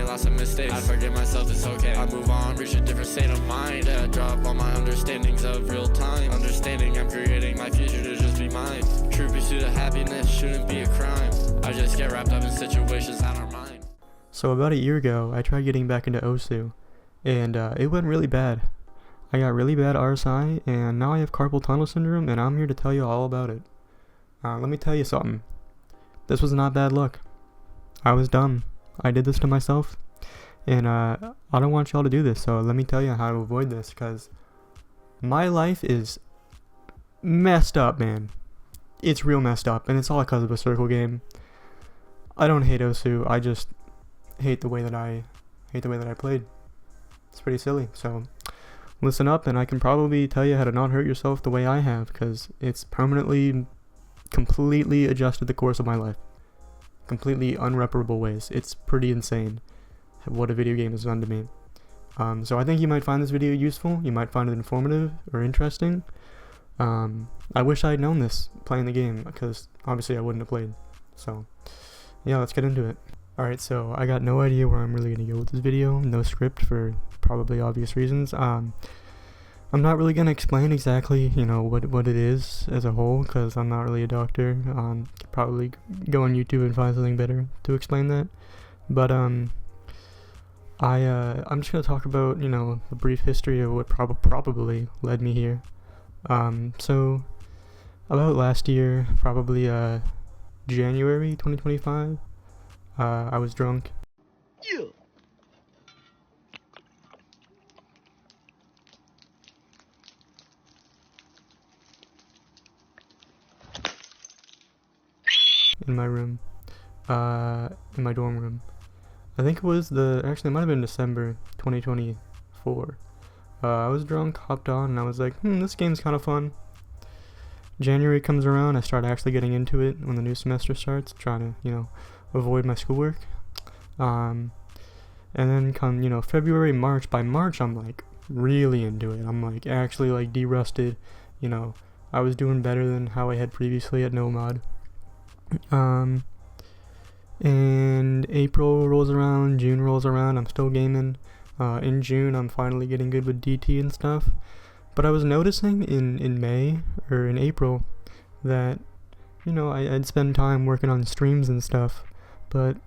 lots of mistakes. I forgive myself, it's okay. I move on, reach a different state of mind. Yeah, I drop all my understandings of real time. Understanding I'm creating my future to just be mine. True pursuit of happiness shouldn't be a crime. I just get wrapped up in situations that aren't mine. So about a year ago, I tried getting back into OSU, and it went really bad. I got really bad RSI, and now I have carpal tunnel syndrome, and I'm here to tell you all about it. Let me tell you something. This was not bad luck. I was dumb. I did this to myself, and I don't want y'all to do this, so let me tell you how to avoid this, because my life is messed up, man. It's real messed up, and it's all because of a circle game. I don't hate OSU, I just hate the way that I played. It's pretty silly, so listen up, and I can probably tell you how to not hurt yourself the way I have, because it's permanently, completely adjusted the course of my life. Completely unreparable ways. It's pretty insane what a video game has done to me. So I think you might find this video useful, you might find it informative or interesting. I wish I had known this playing the game, because obviously I wouldn't have played. So yeah, let's get into it. Alright, so I got no idea where I'm really going to go with this video, no script for probably obvious reasons. I'm not really going to explain exactly, what it is as a whole, because I'm not really a doctor. Could probably go on YouTube and find something better to explain that. But I'm just going to talk about, the brief history of what probably led me here. So about last year, probably January 2025, I was drunk. Yeah. In my room, in my dorm room. I think it was actually it might have been December 2024. I was drunk, hopped on, and I was like, this game's kind of fun. January comes around, I start actually getting into it when the new semester starts, trying to, avoid my schoolwork. And then come, February, March. By March, I'm like really into it. I'm like actually like de-rusted. I was doing better than how I had previously at no mod. And April rolls around, June rolls around, I'm still gaming. In June, I'm finally getting good with DT and stuff. But I was noticing in May, or in April, that, I'd spend time working on streams and stuff. But,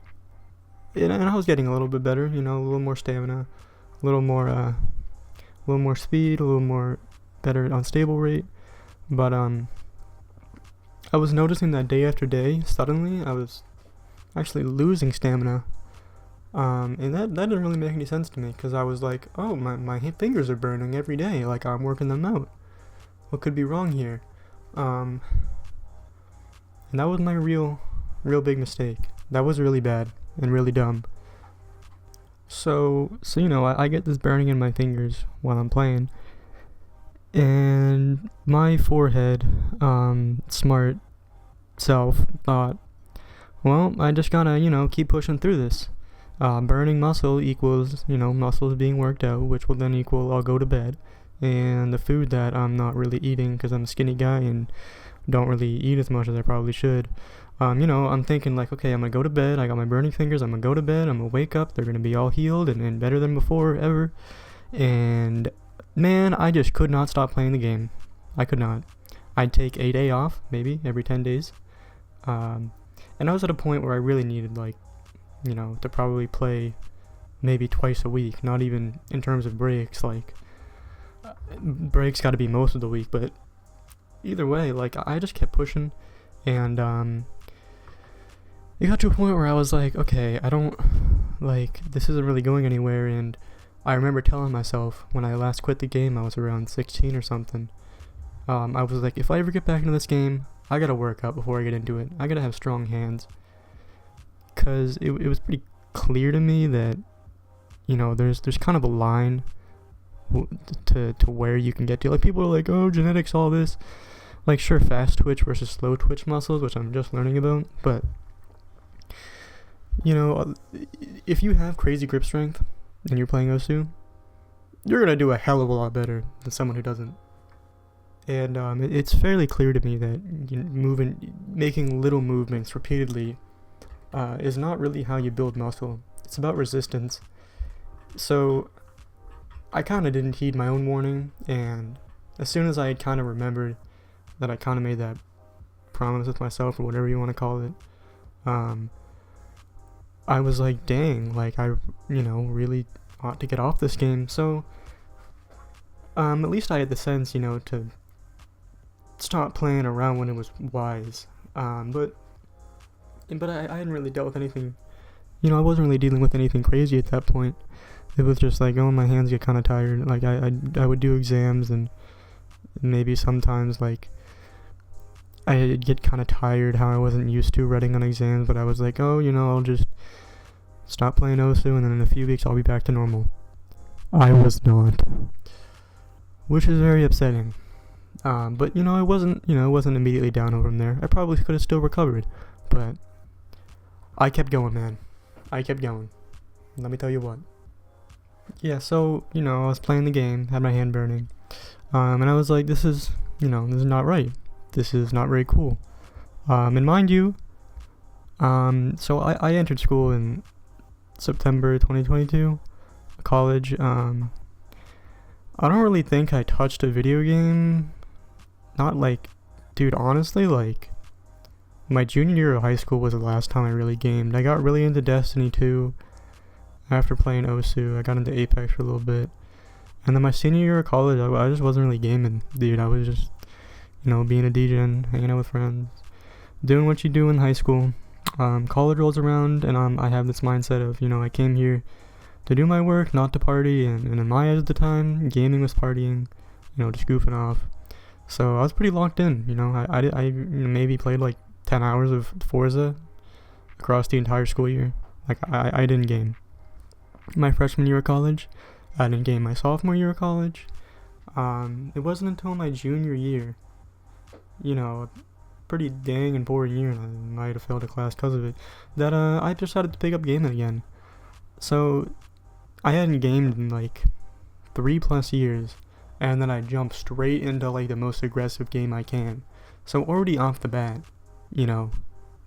and I was getting a little bit better, a little more stamina, a little more speed, a little more better unstable rate. But, I was noticing that day after day, suddenly, I was actually losing stamina. And that didn't really make any sense to me, because I was like, oh, my fingers are burning every day, like I'm working them out. What could be wrong here? And that was my real big mistake. That was really bad and really dumb. So I get this burning in my fingers while I'm playing, and my forehead, smart self thought, well, I just gotta, keep pushing through this. Burning muscle equals, muscles being worked out, which will then equal I'll go to bed. And the food that I'm not really eating, because I'm a skinny guy and don't really eat as much as I probably should. I'm thinking like, okay, I'm gonna go to bed, I got my burning fingers, I'm gonna go to bed, I'm gonna wake up, they're gonna be all healed and better than before, ever. And man, I just could not stop playing the game. I could not. I'd take a day off, maybe, every 10 days. And I was at a point where I really needed, like, to probably play maybe twice a week, not even in terms of breaks, like, breaks gotta be most of the week, but either way, like, I just kept pushing, and, it got to a point where I was like, okay, this isn't really going anywhere, and I remember telling myself, when I last quit the game, I was around 16 or something, I was like, if I ever get back into this game, I gotta work out before I get into it. I gotta have strong hands. Because it was pretty clear to me that, there's kind of a line to where you can get to. Like, people are like, oh, genetics, all this. Like, sure, fast twitch versus slow twitch muscles, which I'm just learning about. But, if you have crazy grip strength and you're playing OSU, you're going to do a hell of a lot better than someone who doesn't. And it's fairly clear to me that making little movements repeatedly is not really how you build muscle. It's about resistance. So I kind of didn't heed my own warning, and as soon as I had kind of remembered that I kind of made that promise with myself, or whatever you want to call it, I was like, dang, like I, really ought to get off this game. So at least I had the sense, to stop playing around when it was wise. But I hadn't really dealt with anything. I wasn't really dealing with anything crazy at that point. It was just like, my hands get kind of tired. Like I would do exams, and maybe sometimes like I'd get kind of tired how I wasn't used to writing on exams. But I was like, I'll just stop playing Osu, and then in a few weeks I'll be back to normal. I was not, which is very upsetting. But it wasn't immediately down from there. I probably could have still recovered, but I kept going, man. I kept going. Let me tell you what. Yeah, so, I was playing the game, had my hand burning, and I was like, this is not right. This is not very cool. And mind you, so I entered school in September 2022, college. I don't really think I touched a video game. Not like, dude, honestly, like, my junior year of high school was the last time I really gamed. I got really into Destiny 2 after playing Osu. I got into Apex for a little bit. And then my senior year of college, I just wasn't really gaming, dude. I was just, being a DJ, hanging out with friends, doing what you do in high school. College rolls around, and I have this mindset of, I came here to do my work, not to party. And in my eyes at the time, gaming was partying, just goofing off. So I was pretty locked in, I maybe played like 10 hours of Forza across the entire school year. Like, I didn't game my freshman year of college. I didn't game my sophomore year of college. It wasn't until my junior year, a pretty dang and boring year, and I might have failed a class because of it, that I decided to pick up gaming again. So I hadn't gamed in like 3+ years, and then I jumped straight into like the most aggressive game I can. So already off the bat,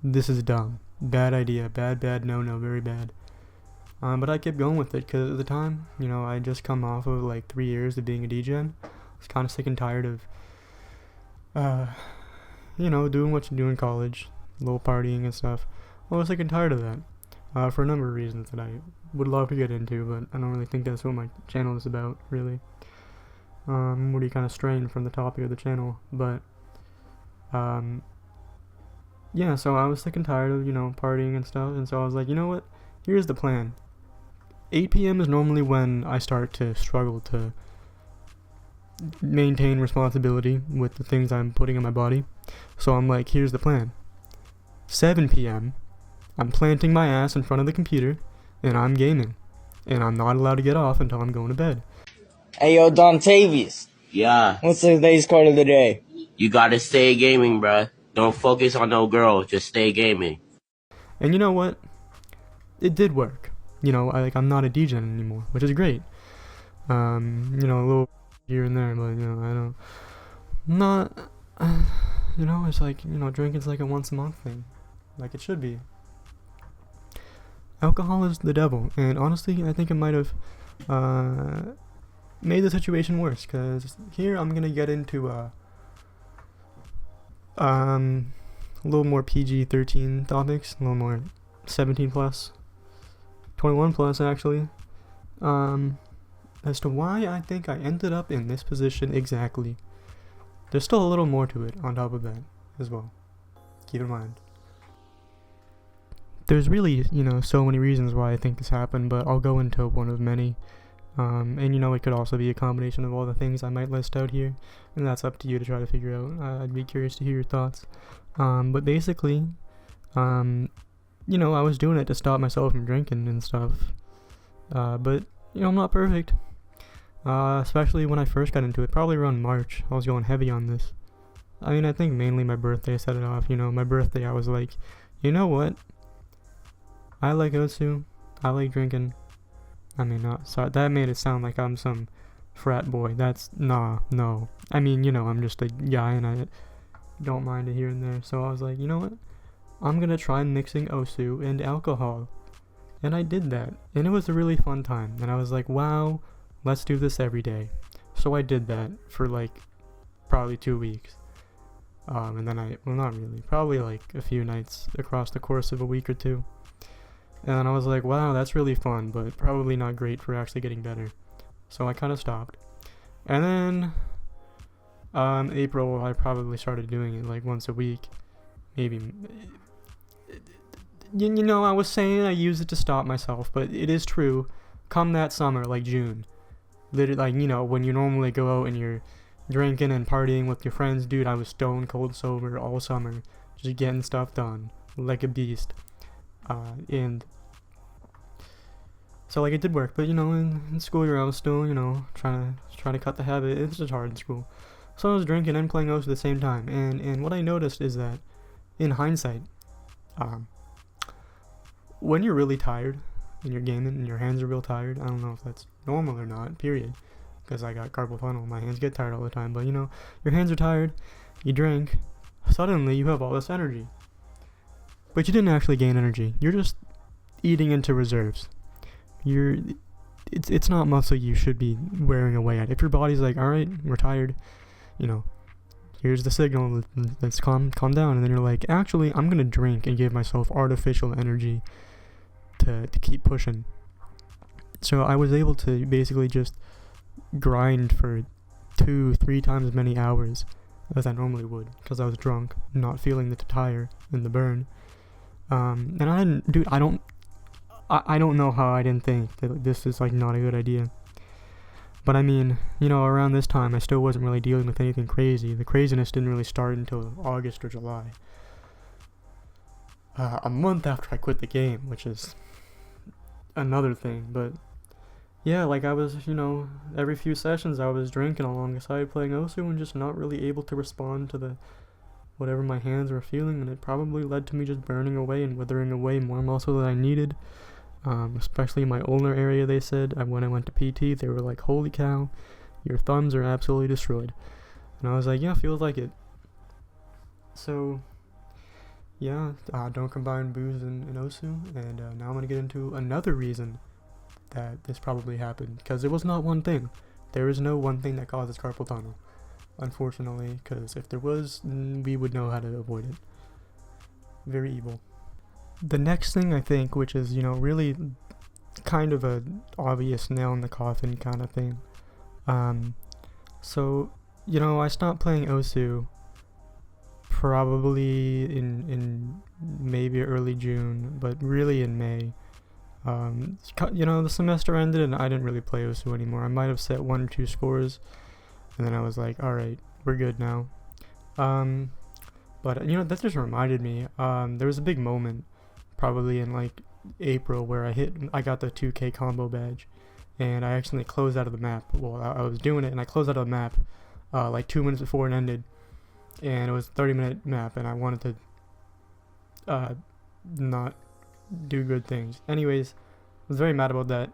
this is dumb. Bad idea. Bad, no, very bad. But I kept going with it because at the time, I just come off of like 3 years of being a DJ. I was kind of sick and tired of, doing what you do in college, a little partying and stuff. I was sick and tired of that, for a number of reasons that I would love to get into, but I don't really think that's what my channel is about, really. Already kind of straying from the topic of the channel, but, yeah, so I was sick and tired of, partying and stuff, and so I was like, you know what, here's the plan. 8 p.m. is normally when I start to struggle to maintain responsibility with the things I'm putting in my body. So I'm like, here's the plan. 7 p.m., I'm planting my ass in front of the computer, and I'm gaming. And I'm not allowed to get off until I'm going to bed. Hey, yo, Dontavius. Yeah. What's today's quote of the day? You gotta stay gaming, bruh. Don't focus on no girl, just stay gaming. And you know what? It did work. I'm not a DJ anymore, which is great. A little here and there, but, I don't, not, it's like, drinking's like a once a month thing, like it should be. Alcohol is the devil, and honestly, I think it might have, made the situation worse, because here I'm gonna get into, a little more PG-13 topics, a little more 17 plus, 21 plus actually, as to why I think I ended up in this position exactly. There's still a little more to it on top of that as well. Keep in mind. There's really, so many reasons why I think this happened, but I'll go into one of many. And it could also be a combination of all the things I might list out here, and that's up to you to try to figure out. I'd be curious to hear your thoughts. But basically, I was doing it to stop myself from drinking and stuff. But, I'm not perfect. Especially when I first got into it, probably around March, I was going heavy on this. I think mainly my birthday set it off. My birthday, I was like, you know what? I like Osu. I like drinking. Sorry, that made it sound like I'm some frat boy. That's, no. I'm just a guy and I don't mind it here and there. So I was like, you know what? I'm gonna try mixing Osu and alcohol. And I did that, and it was a really fun time. And I was like, wow, let's do this every day. So I did that for like probably 2 weeks. And then well, not really, probably like a few nights across the course of a week or two. And I was like, wow, that's really fun, but probably not great for actually getting better. So I kind of stopped. And then, April, I probably started doing it like once a week. Maybe, you know, I was saying I use it to stop myself, but it is true. Come that summer, like June, literally, like, you know, when you normally go out and you're drinking and partying with your friends, dude, I was stone cold sober all summer, just getting stuff done like a beast. And so like it did work, but you know, in school year I was still, you know, trying to cut the habit. It's just hard in school. So I was drinking and playing OS at the same time, and what I noticed is that, in hindsight, when you're really tired and you're gaming and your hands are real tired, I don't know if that's normal or not, period, because I got carpal tunnel, my hands get tired all the time, but you know, your hands are tired, you drink, suddenly you have all this energy. But you didn't actually gain energy, you're just eating into reserves. It's not muscle you should be wearing away at. If your body's like, alright, we're tired, you know, here's the signal, let's calm down, and then you're like, actually, I'm gonna drink and give myself artificial energy to keep pushing. So I was able to basically just grind for 2-3 times as many hours as I normally would, because I was drunk, not feeling the tire and the burn. And I didn't, dude, I don't know how I didn't think that this is like not a good idea. But I mean, you know, around this time I still wasn't really dealing with anything crazy. The craziness didn't really start until August or July. A month after I quit the game, which is another thing. But yeah, like I was, you know, every few sessions I was drinking alongside playing Osu and just not really able to respond to the whatever my hands were feeling, and it probably led to me just burning away and withering away more muscle than I needed. Especially in my ulnar area, they said. When I went to PT, they were like, holy cow, your thumbs are absolutely destroyed. And I was like, yeah, feels like it. So, yeah, don't combine booze and Osu. And now I'm going to get into another reason that this probably happened. Because it was not one thing. There is no one thing that causes carpal tunnel, unfortunately. Because if there was, we would know how to avoid it. Very evil. The next thing I think, which is, you know, really kind of a obvious nail in the coffin kind of thing. So, you know, I stopped playing Osu probably in maybe early June, but really in May. You know, the semester ended and I didn't really play Osu anymore. I might have set 1 or 2 scores, and then I was like, alright, we're good now. But, you know, that just reminded me, there was a big moment probably in like April where I got the 2K combo badge, and I accidentally closed out of the map. Well, I was doing it and I closed out of the map like 2 minutes before it ended, and it was a 30-minute map, and I wanted to not do good things. Anyways, I was very mad about that.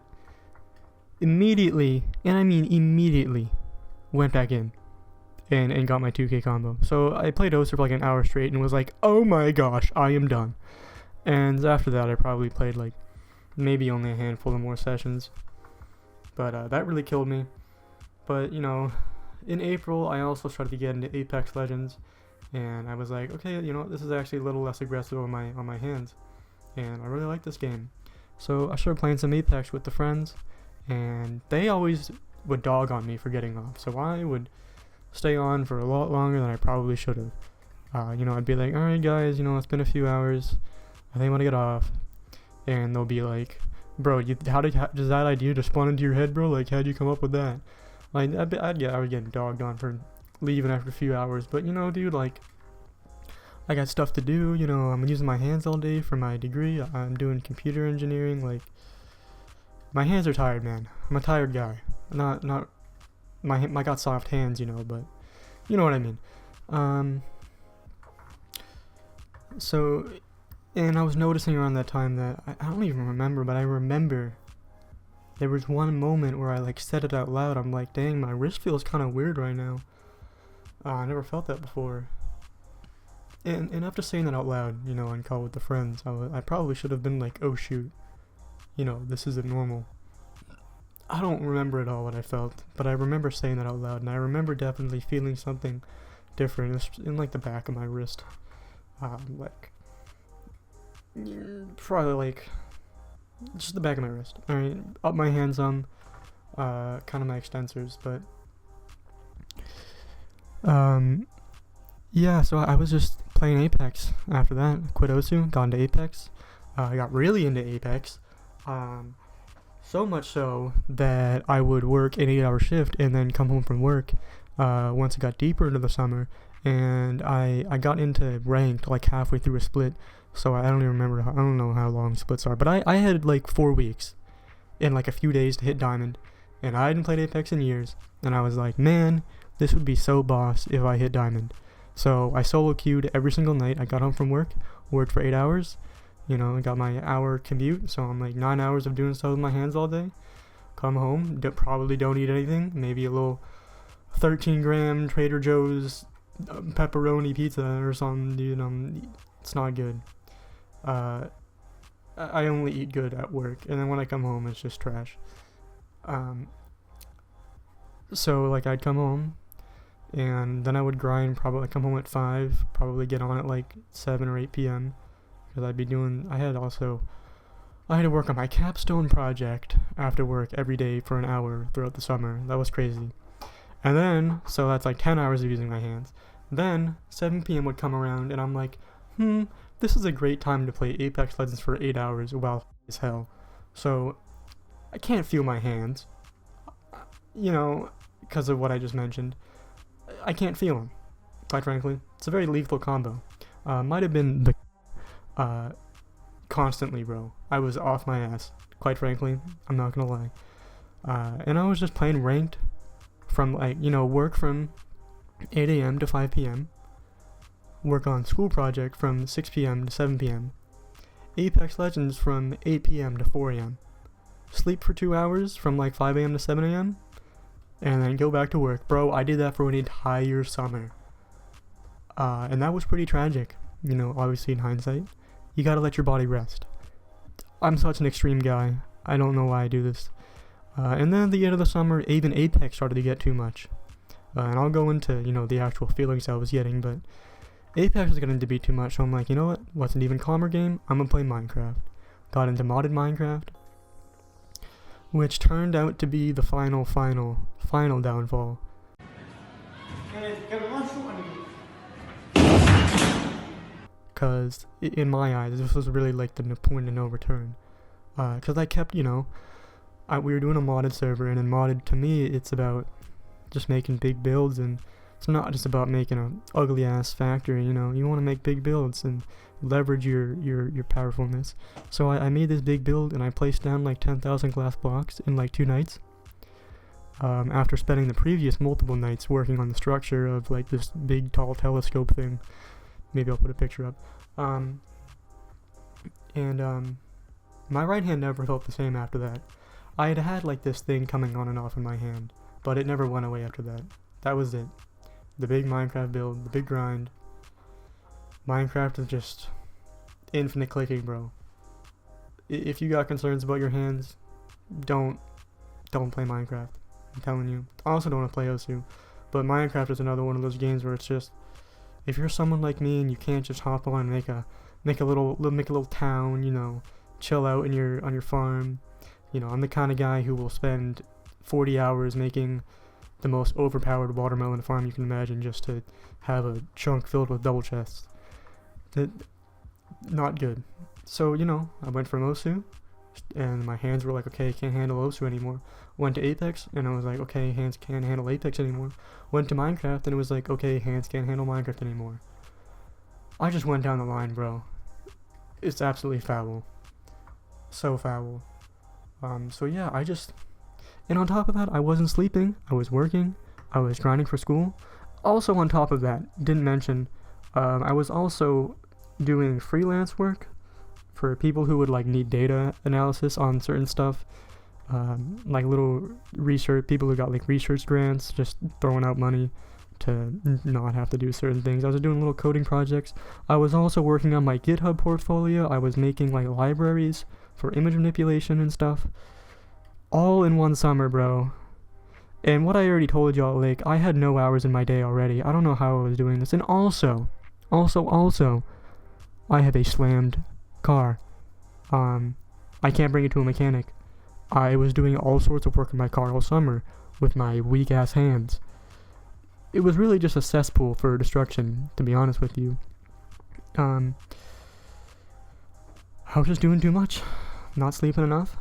Immediately, and I mean immediately, went back in and got my 2K combo. So I played Osu for like an hour straight and was like, oh my gosh, I am done. And after that, I probably played like maybe only a handful of more sessions. But that really killed me. But, you know, in April, I also started to get into Apex Legends. And I was like, okay, you know, this is actually a little less aggressive on my hands. And I really like this game. So I started playing some Apex with the friends. And they always would dog on me for getting off. So I would stay on for a lot longer than I probably should have. You know, I'd be like, alright guys, you know, it's been a few hours. I think I want to get off. And they'll be like, bro, how does that idea just spawn into your head, bro? Like, how'd you come up with that? Like, I was getting dogged on for leaving after a few hours. But, you know, dude, like, I got stuff to do. You know, I'm using my hands all day for my degree. I'm doing computer engineering. Like, my hands are tired, man. I'm a tired guy. Not I got soft hands, you know, but you know what I mean. So, and I was noticing around that time that I don't even remember, but I remember there was one moment where I like said it out loud. I'm like, dang, my wrist feels kind of weird right now. I never felt that before. And after saying that out loud, you know, on call with the friends, I probably should have been like, oh shoot, this isn't normal. I don't remember at all what I felt, but I remember saying that out loud, and I remember definitely feeling something different. It's in like the back of my wrist, probably like just the back of my wrist. All right, up my hands on, kind of my extensors, but yeah. So I was just playing Apex after that. Quit Osu, got into Apex. I got really into Apex. So much so that I would work an 8-hour shift and then come home from work once it got deeper into the summer, and I got into ranked like halfway through a split. So I don't even remember, I don't know how long splits are, but I had like 4 weeks and like a few days to hit diamond, and I hadn't played Apex in years, and I was like, man, this would be so boss if I hit diamond. So I solo queued every single night. I got home from work, worked for 8 hours, I got my hour commute, so I'm like 9 hours of doing stuff with my hands all day. Come home, probably don't eat anything, maybe a little 13-gram Trader Joe's pepperoni pizza or something, it's not good. I only eat good at work, and then when I come home, it's just trash. So like I'd come home, and then I would grind, probably come home at 5, probably get on at like 7 or 8 p.m. because I had to work on my capstone project after work every day for an hour throughout the summer. That was crazy. And then, so that's like 10 hours of using my hands. Then 7 p.m. would come around, and I'm like, this is a great time to play Apex Legends for 8 hours while as hell. So I can't feel my hands, because of what I just mentioned. I can't feel them, quite frankly. It's a very lethal combo. Might have been the constantly, bro. I was off my ass, quite frankly. I'm not gonna lie. And I was just playing ranked from work from 8 a.m. to 5 p.m. Work on school project from 6 p.m. to 7 p.m. Apex Legends from 8 p.m. to 4 a.m. Sleep for 2 hours from like 5 a.m. to 7 a.m. and then go back to work. Bro, I did that for an entire summer. And that was pretty tragic, obviously in hindsight. You gotta let your body rest. I'm such an extreme guy. I don't know why I do this. And then at the end of the summer, even Apex started to get too much. And I'll go into, the actual feelings I was getting, but Apex was getting to be too much, so I'm like, you know what? What's an even calmer game? I'm gonna play Minecraft. Got into modded Minecraft, which turned out to be the final downfall. Because in my eyes, this was really like the point of no return. Because I kept, we were doing a modded server, and in modded, to me, it's about just making big builds, and it's not just about making an ugly ass factory. You want to make big builds and leverage your powerfulness. So I made this big build, and I placed down like 10,000 glass blocks in like 2 nights. After spending the previous multiple nights working on the structure of like this big tall telescope thing. Maybe I'll put a picture up. My right hand never felt the same after that. I had like this thing coming on and off in my hand, but it never went away after that. That was it. The big Minecraft build, the big grind. Minecraft is just infinite clicking, bro. If you got concerns about your hands, don't play Minecraft. I'm telling you. I also don't want to play Osu, but Minecraft is another one of those games where it's just, if you're someone like me and you can't just hop on and make a little town, chill out on your farm. I'm the kind of guy who will spend 40 hours making the most overpowered watermelon farm you can imagine just to have a chunk filled with double chests. Not good. So, I went from Osu, and my hands were like, okay, can't handle Osu anymore. Went to Apex, and I was like, okay, hands can't handle Apex anymore. Went to Minecraft, and it was like, okay, hands can't handle Minecraft anymore. I just went down the line, bro. It's absolutely foul. So foul. So yeah, and on top of that, I wasn't sleeping, I was working, I was grinding for school. Also on top of that, didn't mention, I was also doing freelance work for people who would need data analysis on certain stuff, like little research, people who got research grants, just throwing out money to not have to do certain things. I was doing little coding projects. I was also working on my GitHub portfolio. I was making libraries for image manipulation and stuff. All in one summer, bro. And what I already told y'all, like, I had no hours in my day already. I don't know how I was doing this. And also, I have a slammed car. I can't bring it to a mechanic. I was doing all sorts of work in my car all summer with my weak-ass hands. It was really just a cesspool for destruction, to be honest with you. I was just doing too much. Not sleeping enough.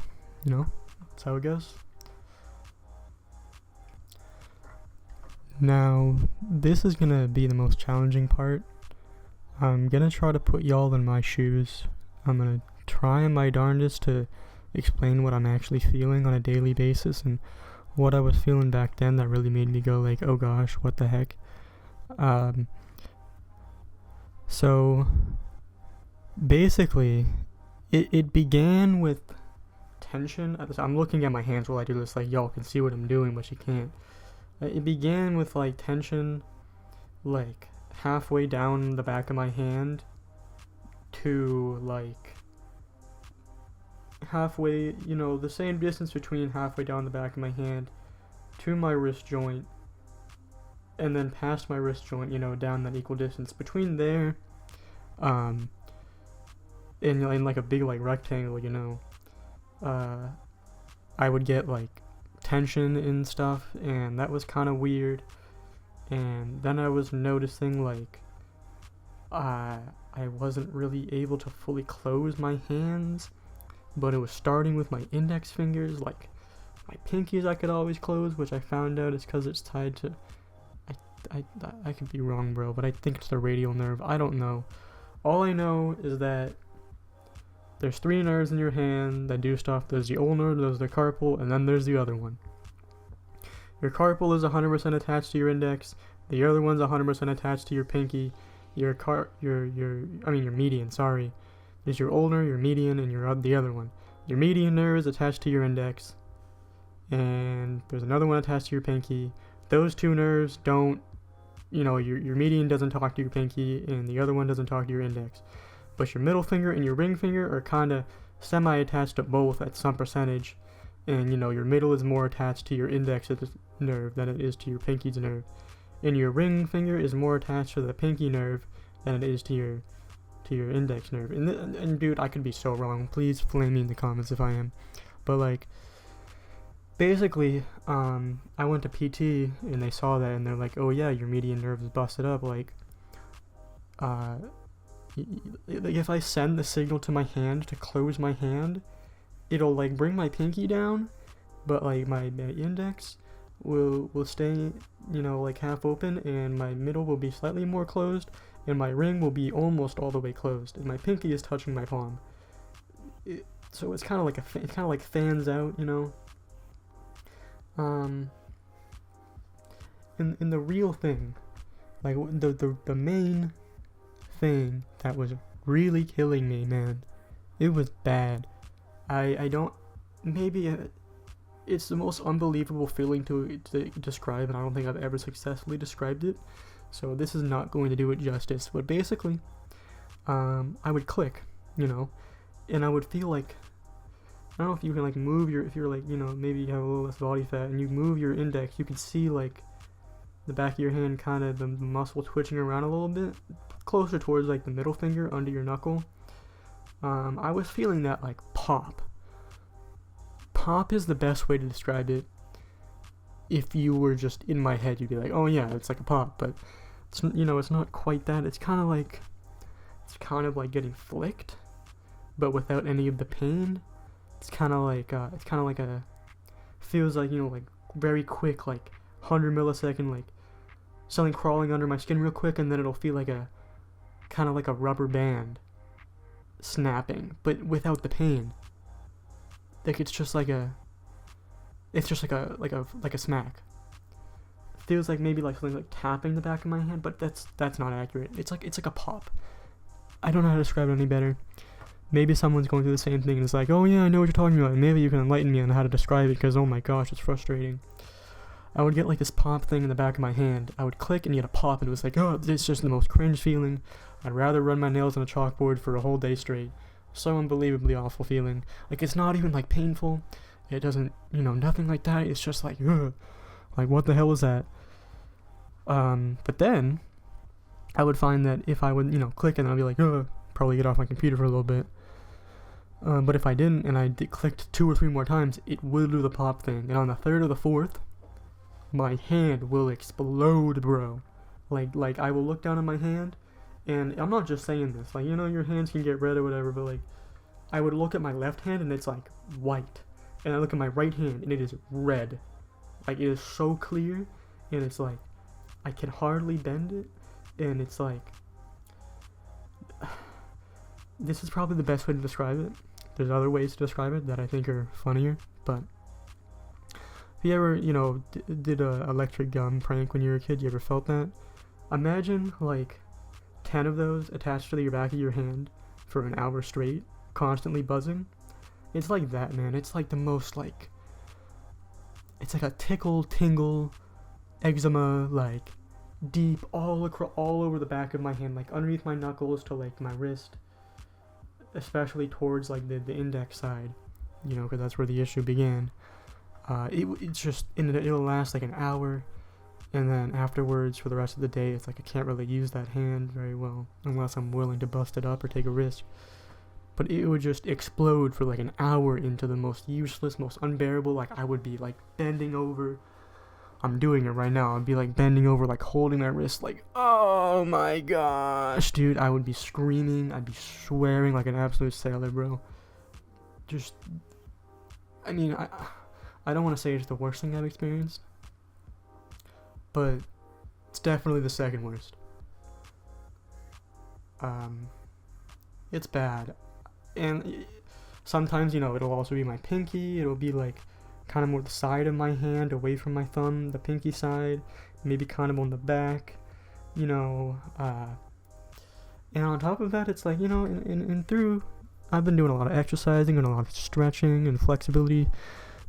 You know, that's how it goes. Now, this is gonna be the most challenging part. I'm gonna try to put y'all in my shoes. I'm gonna try my darndest to explain what I'm actually feeling on a daily basis and what I was feeling back then that really made me go like, oh gosh, what the heck. So, basically, it began with tension. I'm looking at my hands while I do this, like y'all can see what I'm doing, but you can't. It began with like tension, like halfway down the back of my hand to like halfway, you know, the same distance between halfway down the back of my hand to my wrist joint, and then past my wrist joint, you know, down that equal distance between there, in like a big like rectangle, you know, I would get like tension and stuff, and that was kind of weird. And then I was noticing like I wasn't really able to fully close my hands, but it was starting with my index fingers. Like my pinkies I could always close, which I found out is because it's tied to, I could be wrong, bro, but I think it's the radial nerve. I don't know. All I know is that there's 3 nerves in your hand that do stuff. There's the ulnar, there's the carpal, and then there's the other one. Your carpal is 100% attached to your index. The other one's 100% attached to your pinky. Your median, sorry. There's your ulnar, your median, and the other one. Your median nerve is attached to your index, and there's another one attached to your pinky. Those 2 nerves don't, you know, your median doesn't talk to your pinky, and the other one doesn't talk to your index. But your middle finger and your ring finger are kind of semi-attached to both at some percentage, and you know, your middle is more attached to your index nerve than it is to your pinky's nerve, and your ring finger is more attached to the pinky nerve than it is to your index nerve. And dude, I could be so wrong. Please flame me in the comments if I am. But like, basically, I went to PT and they saw that and they're like, oh yeah, your median nerve is busted up. Like, if I send the signal to my hand to close my hand, it'll like bring my pinky down, but like my index will stay, you know, like half open, and my middle will be slightly more closed, and my ring will be almost all the way closed, and my pinky is touching my palm. So it's kind of like fans out, you know. And the real thing, like the main thing that was really killing me, man, it was bad. I don't, maybe it's the most unbelievable feeling to describe, and I don't think I've ever successfully described it, so this is not going to do it justice. But basically, I would click, you know, and I would feel like, I don't know if you can like move if you're like, you know, maybe you have a little less body fat and you move your index, you can see like the back of your hand, kind of the muscle twitching around a little bit closer towards like the middle finger under your knuckle. I was feeling that like pop is the best way to describe it. If you were just in my head, you'd be like, oh yeah, it's like a pop, but it's, you know, it's not quite that. It's kind of like getting flicked, but without any of the pain. It's kind of like feels like, you know, like very quick, like 100 millisecond, like something crawling under my skin real quick, and then it'll feel like a kind of like a rubber band snapping, but without the pain. Like it's just like a smack. It feels like maybe like something like tapping the back of my hand, but that's not accurate. It's like a pop. I don't know how to describe it any better. Maybe someone's going through the same thing and it's like, oh yeah, I know what you're talking about. Maybe you can enlighten me on how to describe it, because oh my gosh, it's frustrating. I would get like this pop thing in the back of my hand. I would click and get a pop, and it was like, oh, it's just the most cringe feeling. I'd rather run my nails on a chalkboard for a whole day straight. So unbelievably awful feeling. Like, it's not even like painful. It doesn't, nothing like that. It's just like, ugh. Like, what the hell is that? But then I would find that if I would, click and I'd be like, ugh, probably get off my computer for a little bit. But if I didn't and I clicked 2 or 3 more times, it will do the pop thing. And on the 3rd or the 4th, my hand will explode, bro. Like I will look down at my hand, and I'm not just saying this. Like, your hands can get red or whatever, but like, I would look at my left hand and it's like white, and I look at my right hand and it is red. Like, it is so clear, and it's like I can hardly bend it, and it's like, this is probably the best way to describe it. There's other ways to describe it that I think are funnier, but if you ever, did a electric gum prank when you were a kid, you ever felt that? Imagine like 10 of those attached to the back of your hand for an hour straight, constantly buzzing. It's like that, man. It's like the most like, it's like a tickle, tingle, eczema, like deep all over the back of my hand, like underneath my knuckles to like my wrist, especially towards like the index side, because that's where the issue began. It's just, it'll last like an hour, and then afterwards for the rest of the day, it's like I can't really use that hand very well unless I'm willing to bust it up or take a risk. But it would just explode for like an hour into the most useless, most unbearable. Like, I would be like bending over. I'm doing it right now. I'd be like bending over, like holding my wrist, like, oh my gosh, dude. I would be screaming. I'd be swearing like an absolute sailor, bro. Just, I mean, I don't want to say it's the worst thing I've experienced, but it's definitely the second worst. It's bad. And sometimes, it'll also be my pinky. It'll be like kind of more the side of my hand, away from my thumb, the pinky side, maybe kind of on the back, and on top of that, it's like, and through, I've been doing a lot of exercising and a lot of stretching and flexibility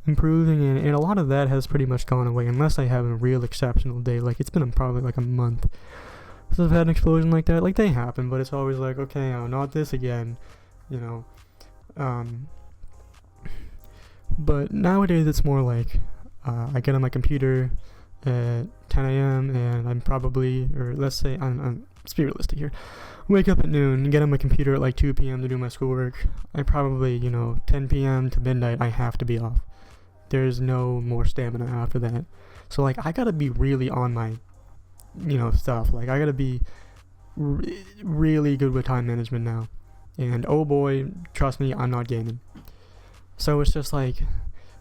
improving, and a lot of that has pretty much gone away, unless I have a real exceptional day. Like, it's been probably like a month since I've had an explosion like that. Like, they happen, but it's always like, okay, not this again, but nowadays it's more like, I get on my computer at 10 a.m. and I'm probably, or let's say, I'm let's be realistic here, wake up at noon and get on my computer at like 2 p.m. to do my schoolwork. I probably, 10 p.m. to midnight, I have to be off. There's no more stamina after that. So like, I gotta be really on my, stuff. Like, I gotta be really good with time management now. And oh boy, trust me, I'm not gaming. So it's just like,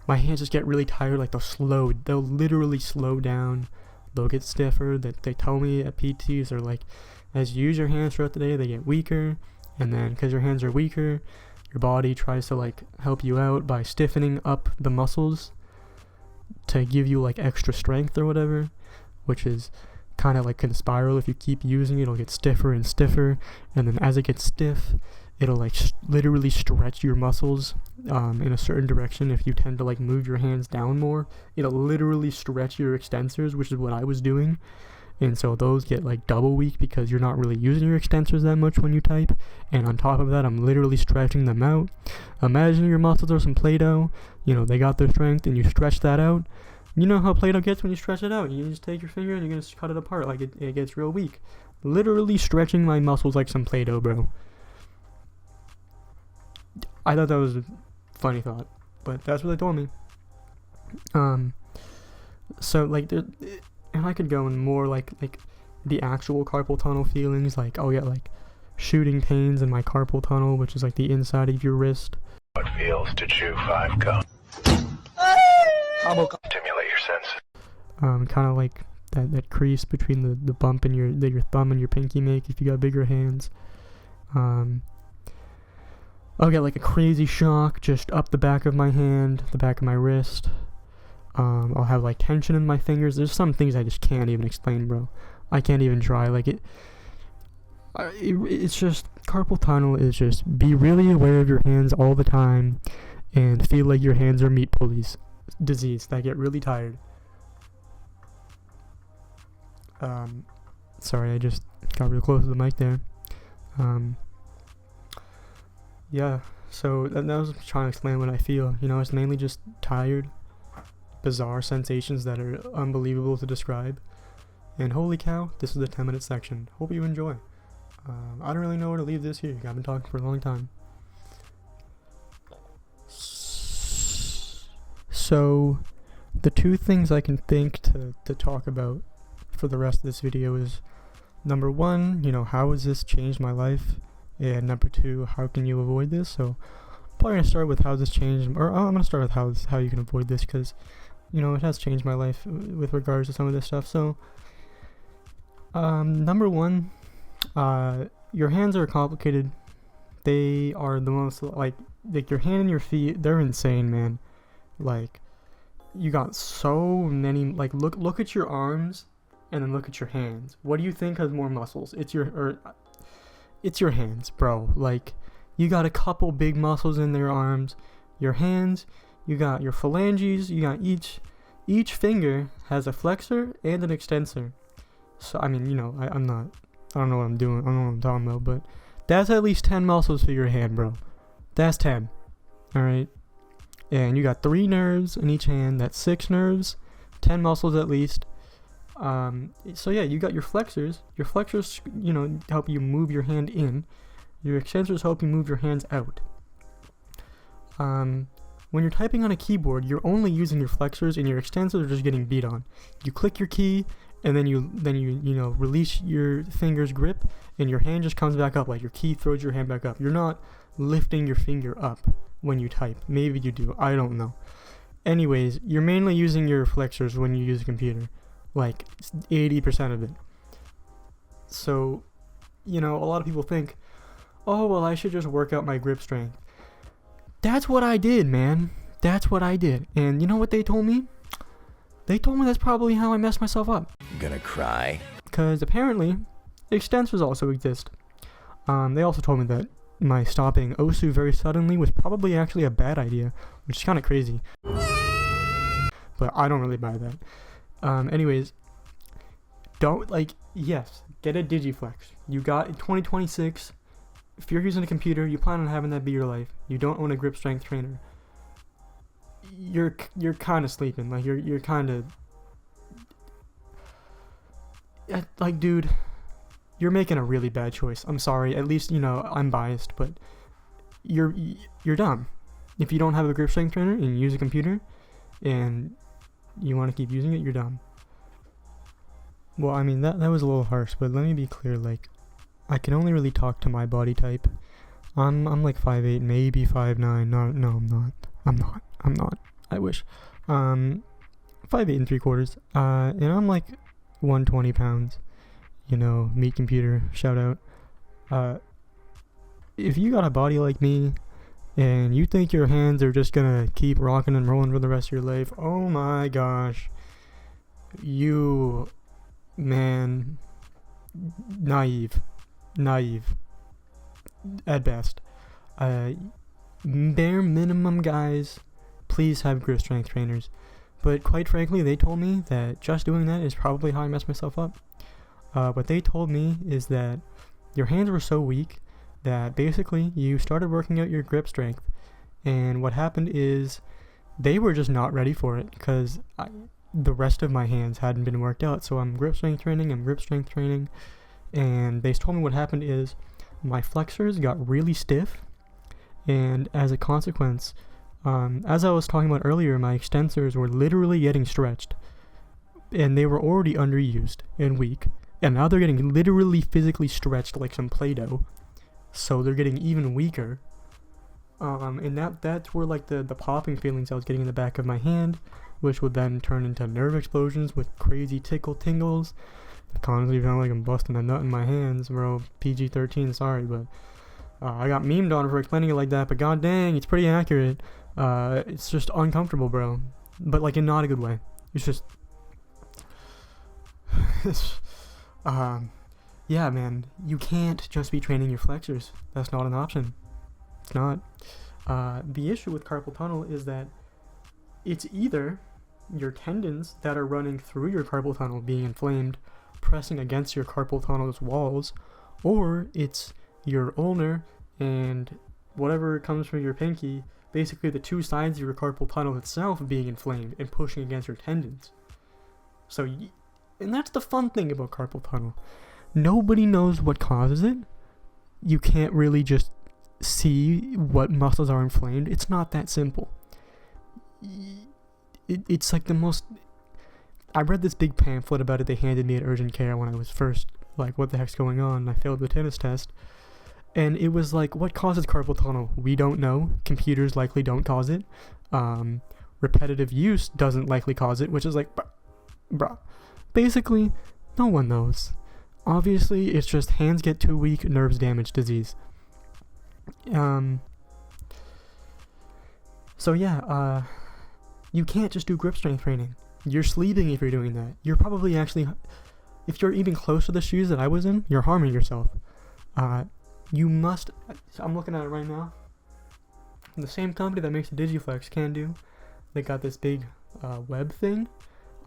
my hands just get really tired. Like, they'll literally slow down. They'll get stiffer. They tell me at PTs, they're like, as you use your hands throughout the day, they get weaker. And then because your hands are weaker, your body tries to like help you out by stiffening up the muscles to give you like extra strength or whatever, which is kind of like can spiral. If you keep using it, it'll get stiffer and stiffer, and then as it gets stiff, it'll like literally stretch your muscles in a certain direction. If you tend to like move your hands down more, it'll literally stretch your extensors, which is what I was doing. And so those get like double weak because you're not really using your extensors that much when you type. And on top of that, I'm literally stretching them out. Imagine your muscles are some Play-Doh. They got their strength and you stretch that out. You know how Play-Doh gets when you stretch it out. You just take your finger and you're going to cut it apart. Like, it gets real weak. Literally stretching my muscles like some Play-Doh, bro. I thought that was a funny thought, but that's what they told me. So like, and I could go in more like the actual carpal tunnel feelings, like, oh yeah, like shooting pains in my carpal tunnel, which is like the inside of your wrist. What feels to chew 5 gum? Stimulate your senses. Kind of like that crease between the bump in your thumb and your pinky make if you got bigger hands. I'll get like a crazy shock just up the back of my hand, the back of my wrist. I'll have like tension in my fingers. There's some things I just can't even explain, bro. I can't even try. Like, it's just, carpal tunnel is just, be really aware of your hands all the time and feel like your hands are meat pulleys disease that get really tired. Sorry, I just got real close to the mic there. yeah, so that was trying to explain what I feel. You know, it's mainly just tired, bizarre sensations that are unbelievable to describe. And holy cow, this is the 10-minute section. Hope you enjoy. I don't really know where to leave this here. I've been talking for a long time. So, the two things I can think to talk about for the rest of this video is, number one, you know, how has this changed my life? And number two, how can you avoid this? So, probably gonna start with how this changed, or I'm gonna start with how you can avoid this, because, you know, it has changed my life with regards to some of this stuff. So, number one, your hands are complicated. They are the most, like your hand and your feet, they're insane, man. Like, you got so many, like, look at your arms and then look at your hands. What do you think has more muscles? It's your hands, bro. Like, you got a couple big muscles in their arms. Your hands, you got your phalanges, you got each finger has a flexor and an extensor. So, I mean, you know, I don't know what I'm doing, I don't know what I'm talking about, but that's at least 10 muscles for your hand, bro. That's 10. Alright? And you got 3 nerves in each hand. That's 6 nerves, 10 muscles at least. So yeah, you got your flexors. Your flexors, you know, help you move your hand in. Your extensors help you move your hands out. When you're typing on a keyboard, you're only using your flexors, and your extensors are just getting beat on. You click your key, and then you know, release your finger's grip, and your hand just comes back up. Like, your key throws your hand back up. You're not lifting your finger up when you type. Maybe you do, I don't know. Anyways, you're mainly using your flexors when you use a computer, like 80% of it. So, you know, a lot of people think, oh, well, I should just work out my grip strength. That's what I did, man. That's what I did. And you know what they told me? They told me that's probably how I messed myself up. I'm gonna cry. Because apparently, extensors also exist. They also told me that my stopping osu very suddenly was probably actually a bad idea, which is kind of crazy. But I don't really buy that. Anyways, yes, get a Digiflex. You got 2026. If you're using a computer, you plan on having that be your life. You don't own a grip strength trainer. You're kind of sleeping. Like, you're kind of, like, dude, you're making a really bad choice. I'm sorry. At least, you know, I'm biased, but you're dumb. If you don't have a grip strength trainer and you use a computer and you want to keep using it, you're dumb. Well, I mean, that was a little harsh, but let me be clear. Like, I can only really talk to my body type. I'm like 5'8", maybe 5'9". No, I'm not. I wish. 5'8 3/4. And I'm like 120 pounds. You know, meat computer, shout out. If you got a body like me, and you think your hands are just gonna keep rocking and rolling for the rest of your life, oh my gosh. You, man, naive at best. Bare minimum, guys, please have grip strength trainers. But quite frankly, they told me that just doing that is probably how I messed myself up. What they told me is that your hands were so weak that basically you started working out your grip strength, and what happened is they were just not ready for it, because the rest of my hands hadn't been worked out. So I'm grip strength training, and they told me what happened is my flexors got really stiff, and as a consequence, as I was talking about earlier, my extensors were literally getting stretched, and they were already underused and weak, and now they're getting literally physically stretched like some Play-Doh, so they're getting even weaker. And that's where, like, the popping feelings I was getting in the back of my hand, which would then turn into nerve explosions with crazy tingles. It constantly felt like I'm busting a nut in my hands, bro. PG-13, sorry, but I got memed on for explaining it like that, but god dang, it's pretty accurate. It's just uncomfortable, bro. But, like, in not a good way. It's just... yeah, man, you can't just be training your flexors. That's not an option. It's not. The issue with carpal tunnel is that it's either your tendons that are running through your carpal tunnel being inflamed, pressing against your carpal tunnel's walls, or it's your ulnar and whatever comes from your pinky, basically the two sides of your carpal tunnel itself being inflamed and pushing against your tendons. So, and that's the fun thing about carpal tunnel. Nobody knows what causes it. You can't really just see what muscles are inflamed. It's not that simple. It's like the most... I read this big pamphlet about it they handed me at urgent care when I was first like, what the heck's going on? And I failed the tennis test. And it was like, what causes carpal tunnel? We don't know. Computers likely don't cause it. Repetitive use doesn't likely cause it, which is like, bruh. Basically, no one knows. Obviously, it's just hands get too weak, nerves damage disease. So yeah, you can't just do grip strength training. You're sleeping if you're doing that. You're probably actually, if you're even close to the shoes that I was in, you're harming yourself. You must, I'm looking at it right now. The same company that makes the Digiflex can do. They got this big web thing.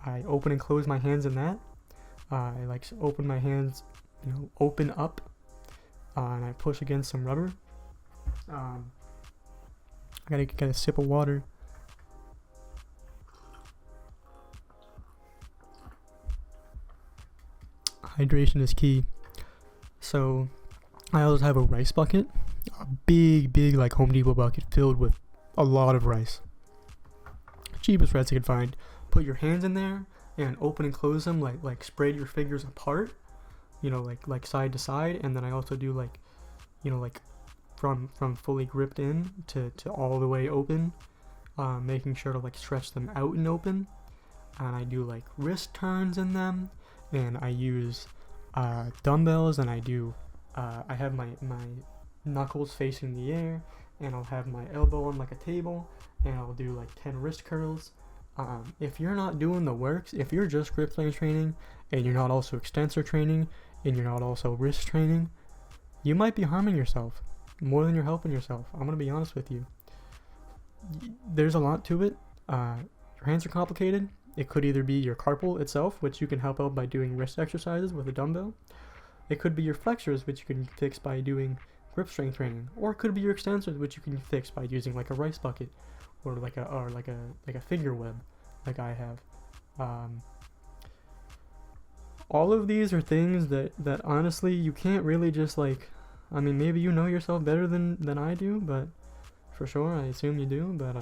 I open and close my hands in that. I like open my hands, open up, and I push against some rubber. I gotta get a sip of water. Hydration is key. So I also have a rice bucket, a big like Home Depot bucket filled with a lot of rice. Cheapest rice I could find. Put your hands in there and open and close them, like spread your fingers apart, like side to side, and then I also do like from fully gripped in to all the way open, making sure to like stretch them out and open. And I do like wrist turns in them, and I use dumbbells, and I do I have my knuckles facing the air, and I'll have my elbow on like a table, and I'll do like 10 wrist curls. If you're not doing the works, if you're just grip strength training, and you're not also extensor training, and you're not also wrist training, you might be harming yourself more than you're helping yourself. I'm gonna be honest with you. There's a lot to it. Your hands are complicated. It could either be your carpal itself, which you can help out by doing wrist exercises with a dumbbell. It could be your flexors, which you can fix by doing grip strength training, or it could be your extensors, which you can fix by using like a rice bucket, or like a finger web, like I have. All of these are things that honestly you can't really just like. I mean, maybe you know yourself better than I do, but for sure I assume you do. But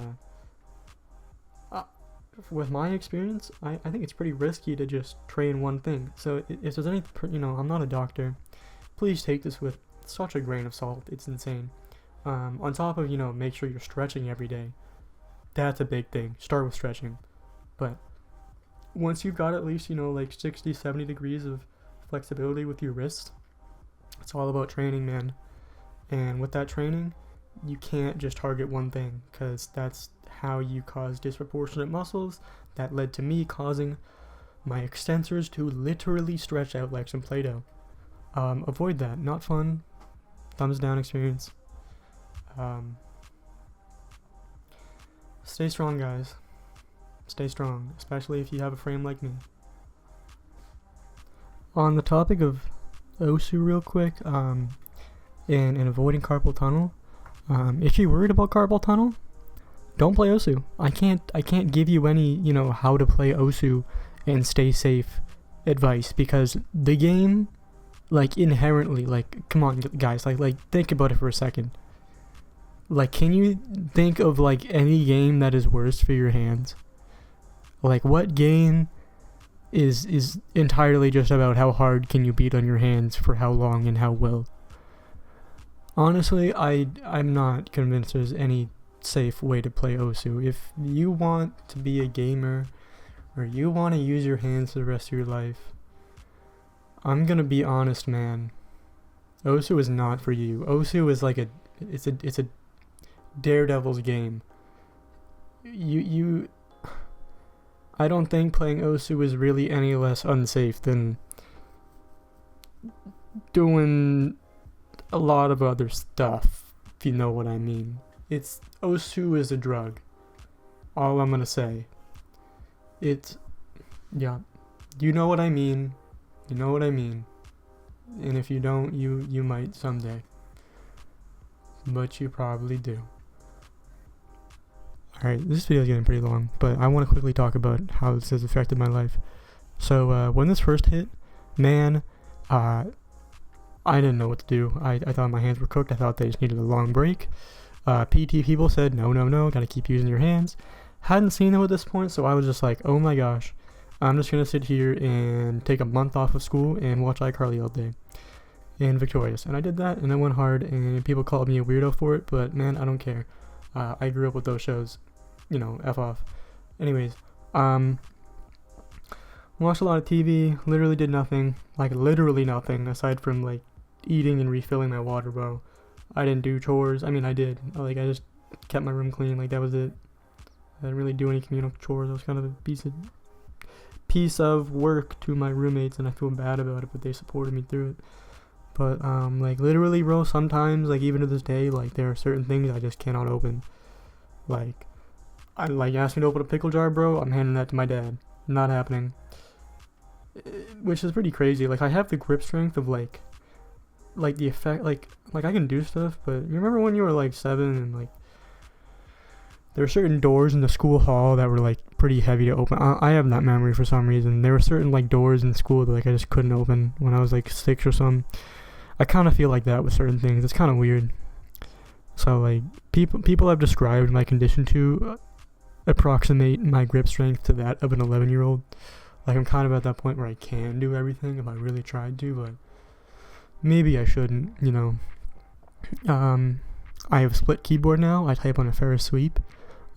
with my experience, I think it's pretty risky to just train one thing. So if there's any, I'm not a doctor. Please take this with such a grain of salt. It's insane. On top of, make sure you're stretching every day. That's a big thing. Start with stretching. But once you've got at least, like 60, 70 degrees of flexibility with your wrists, it's all about training, man. And with that training, you can't just target one thing, because that's how you cause disproportionate muscles. That led to me causing my extensors to literally stretch out like some Play-Doh. Avoid that. Not fun. Thumbs down experience. Stay strong, guys. Stay strong, especially if you have a frame like me. On the topic of OSU real quick, and avoiding carpal tunnel, if you're worried about carpal tunnel, don't play OSU. I can't give you any, how to play OSU and stay safe advice, because the game, like, inherently, like, come on guys, like think about it for a second. Like, can you think of like any game that is worse for your hands? Like, what game is entirely just about how hard can you beat on your hands for how long and how well? Honestly, I'm not convinced there's any safe way to play OSU. If you want to be a gamer, or you want to use your hands for the rest of your life, I'm gonna be honest, man. OSU is not for you. OSU is like it's a daredevil's game. I don't think playing OSU is really any less unsafe than doing a lot of other stuff, if you know what I mean. OSU is a drug. All I'm gonna say. Yeah, you know what I mean. You know what I mean. And if you don't, you might someday. but you probably do. Alright, this video is getting pretty long, but I want to quickly talk about how this has affected my life. So, when this first hit, man, I didn't know what to do. I thought my hands were cooked. I thought they just needed a long break. PT people said, no, gotta keep using your hands. Hadn't seen them at this point, so I was just like, oh my gosh, I'm just gonna sit here and take a month off of school and watch iCarly all day. And Victorious. And I did that, and it went hard, and people called me a weirdo for it, but man, I don't care. I grew up with those shows. You know, F off. Anyways, watched a lot of TV, literally did nothing, like literally nothing, aside from like eating and refilling my water, bro. I didn't do chores. I mean, I did. Like, I just kept my room clean, like that was it. I didn't really do any communal chores. I was kind of a piece of work to my roommates, and I feel bad about it, but they supported me through it. But like literally, bro, sometimes, like even to this day, like there are certain things I just cannot open. Like, I like asked me to open a pickle jar, bro. I'm handing that to my dad. Not happening. Which is pretty crazy. Like, I have the grip strength of like the effect, like I can do stuff. But you remember when you were like 7 and like there were certain doors in the school hall that were like pretty heavy to open. I have that memory for some reason. There were certain like doors in school that like I just couldn't open when I was like 6 or something. I kind of feel like that with certain things. It's kind of weird. So like people have described my condition to approximate my grip strength to that of an 11-year-old. Like, I'm kind of at that point where I can do everything if I really tried to, but maybe I shouldn't, you know. I have a split keyboard now. I type on a Ferris sweep.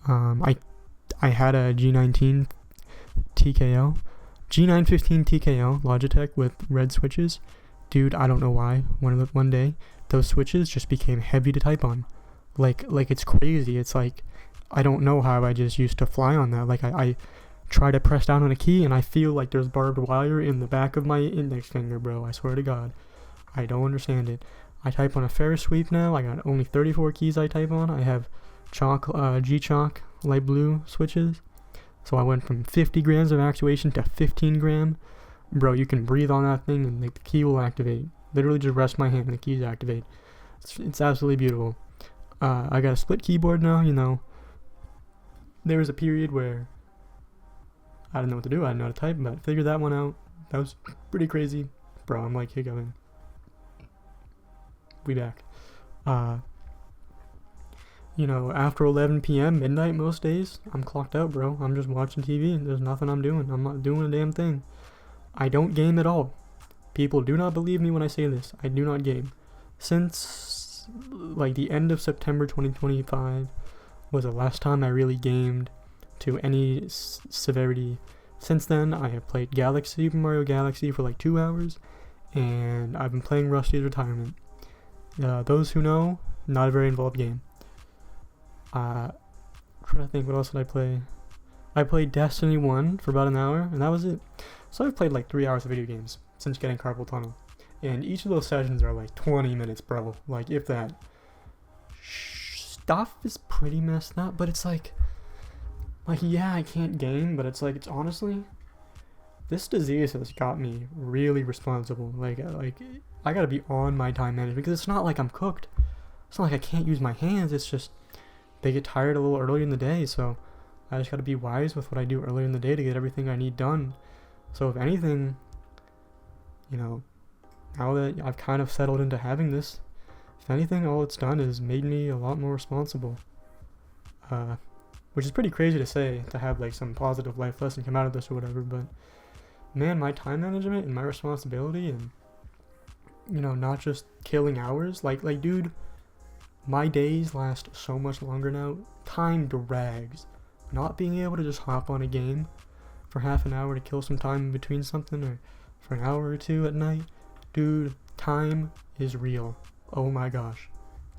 I had a G19 TKL, G915 TKL Logitech with red switches. Dude, I don't know why. One day, those switches just became heavy to type on. Like it's crazy. It's like, I don't know how I just used to fly on that. Like, I try to press down on a key, and I feel like there's barbed wire in the back of my index finger, bro. I swear to God. I don't understand it. I type on a Ferris sweep now. I got only 34 keys I type on. I have G-Chalk light blue switches. So I went from 50 grams of actuation to 15 gram. Bro, you can breathe on that thing and the key will activate. Literally just rest my hand and the keys activate. It's absolutely beautiful. I got a split keyboard now, you know. There was a period where I didn't know what to do. I didn't know how to type, but I figured that one out. That was pretty crazy. Bro, I'm like hiccuping. We back. You know, after 11 p.m., midnight most days, I'm clocked out, bro. I'm just watching TV and there's nothing I'm doing. I'm not doing a damn thing. I don't game at all. People do not believe me when I say this. I do not game. Since, like, the end of September 2025 was the last time I really gamed to any severity. Since then, I have played Super Mario Galaxy for like 2 hours, and I've been playing Rusty's Retirement. Those who know, not a very involved game. Trying to think, what else did I play? I played Destiny 1 for about an hour, and that was it. So I've played like 3 hours of video games since getting carpal tunnel, and each of those sessions are like 20 minutes, bro. Like, if that. Stuff is pretty messed up, but it's like, yeah, I can't game, but it's like, it's honestly, this disease has got me really responsible. Like I gotta be on my time management, because it's not like I'm cooked. It's not like I can't use my hands. It's just they get tired a little earlier in the day, so I just gotta be wise with what I do earlier in the day to get everything I need done. So if anything, you know, now that I've kind of settled into having this, if anything, all it's done is made me a lot more responsible. Which is pretty crazy to say, to have like some positive life lesson come out of this or whatever, but man, my time management and my responsibility, and, you know, not just killing hours, like dude, my days last so much longer now. Time drags. Not being able to just hop on a game for half an hour to kill some time in between something, or for an hour or two at night, dude, time is real. Oh my gosh,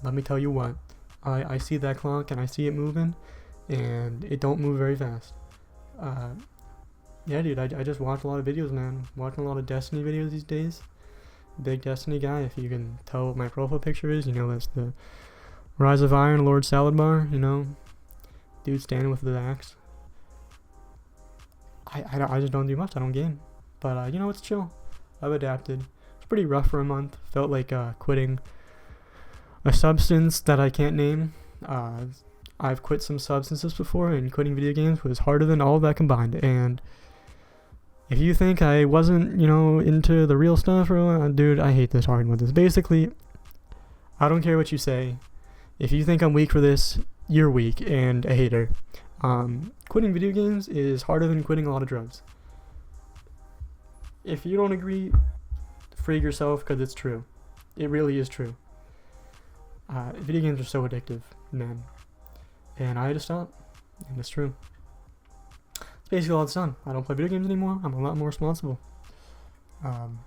let me tell you what, I see that clock and I see it moving, and it don't move very fast. Yeah, dude, I just watch a lot of videos, man. Watching a lot of Destiny videos these days. Big Destiny guy. If you can tell what my profile picture is, you know that's the Rise of Iron Lord Salad Bar, you know. Dude standing with the axe. I just don't do much. I don't game. But, you know, it's chill. I've adapted. It's pretty rough for a month. Felt like quitting a substance that I can't name. I've quit some substances before, and quitting video games was harder than all of that combined. And if you think I wasn't, into the real stuff, or dude, I hate this talking about this. Basically, I don't care what you say. If you think I'm weak for this, you're weak and a hater. Quitting video games is harder than quitting a lot of drugs. If you don't agree, freak yourself, because it's true. It really is true. Video games are so addictive, man. And I had to stop, and it's true. It's basically all it's done. I don't play video games anymore. I'm a lot more responsible. And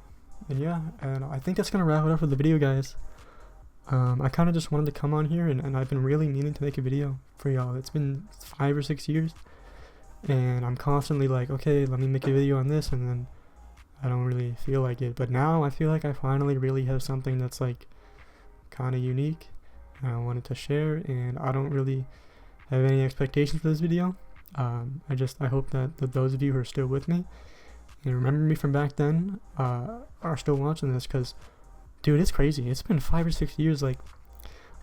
I think that's gonna wrap it up for the video, guys. I kind of just wanted to come on here, and I've been really meaning to make a video for y'all. It's been 5 or 6 years, and I'm constantly like, okay, let me make a video on this, and then I don't really feel like it. But now I feel like I finally really have something that's like kind of unique, and I wanted to share, and I don't really have any expectations for this video. I hope that those of you who are still with me and remember me from back then are still watching this, because dude, it's crazy. It's been 5 or 6 years. Like,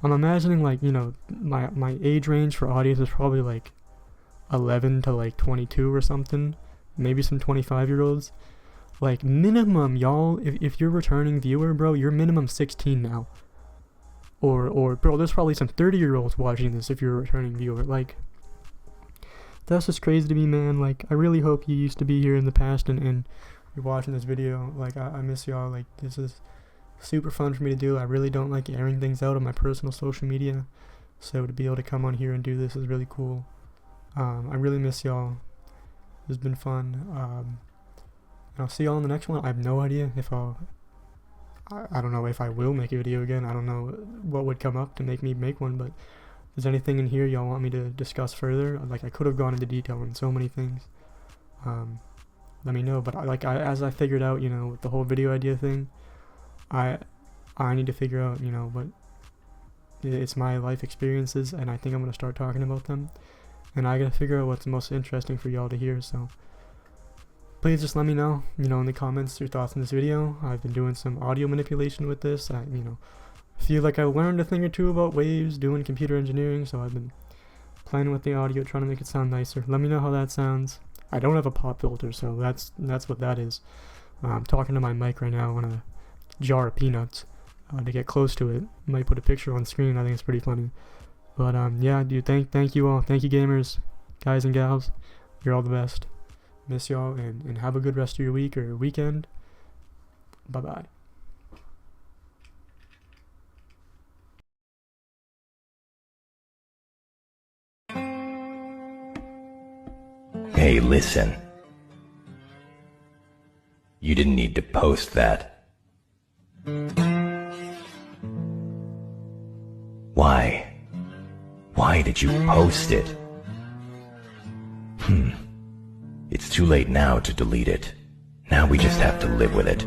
I'm imagining, like, my age range for audience is probably like 11 to like 22 or something, maybe some 25-year-olds. Like, minimum, y'all, if you're a returning viewer, bro, you're minimum 16 now. Or bro, there's probably some 30-year-olds watching this if you're a returning viewer. Like, that's just crazy to me, man. Like, I really hope you used to be here in the past and you're watching this video. Like, I miss y'all. Like, this is super fun for me to do. I really don't like airing things out on my personal social media, so to be able to come on here and do this is really cool. I really miss y'all. It's been fun. And I'll see y'all in the next one. I have no idea if I don't know if I will make a video again. I don't know what would come up to make me make one, but if there's anything in here y'all want me to discuss further, like, I could have gone into detail on so many things, let me know. But as I figured out, with the whole video idea thing, I need to figure out, what it's my life experiences, and I think I'm going to start talking about them, and I got to figure out what's most interesting for y'all to hear. So please just let me know, in the comments, your thoughts on this video. I've been doing some audio manipulation with this. I feel like I learned a thing or two about waves doing computer engineering, so I've been playing with the audio, trying to make it sound nicer. Let me know how that sounds. I don't have a pop filter, so that's what that is. I'm talking to my mic right now on a jar of peanuts. To get close to it, might put a picture on screen. I think it's pretty funny. But yeah, dude, thank you all. Thank you, gamers, guys and gals. You're all the best. Miss y'all, and have a good rest of your week or weekend. Bye bye. Hey, listen. You didn't need to post that. Why? Why did you post it? It's too late now to delete it. Now we just have to live with it.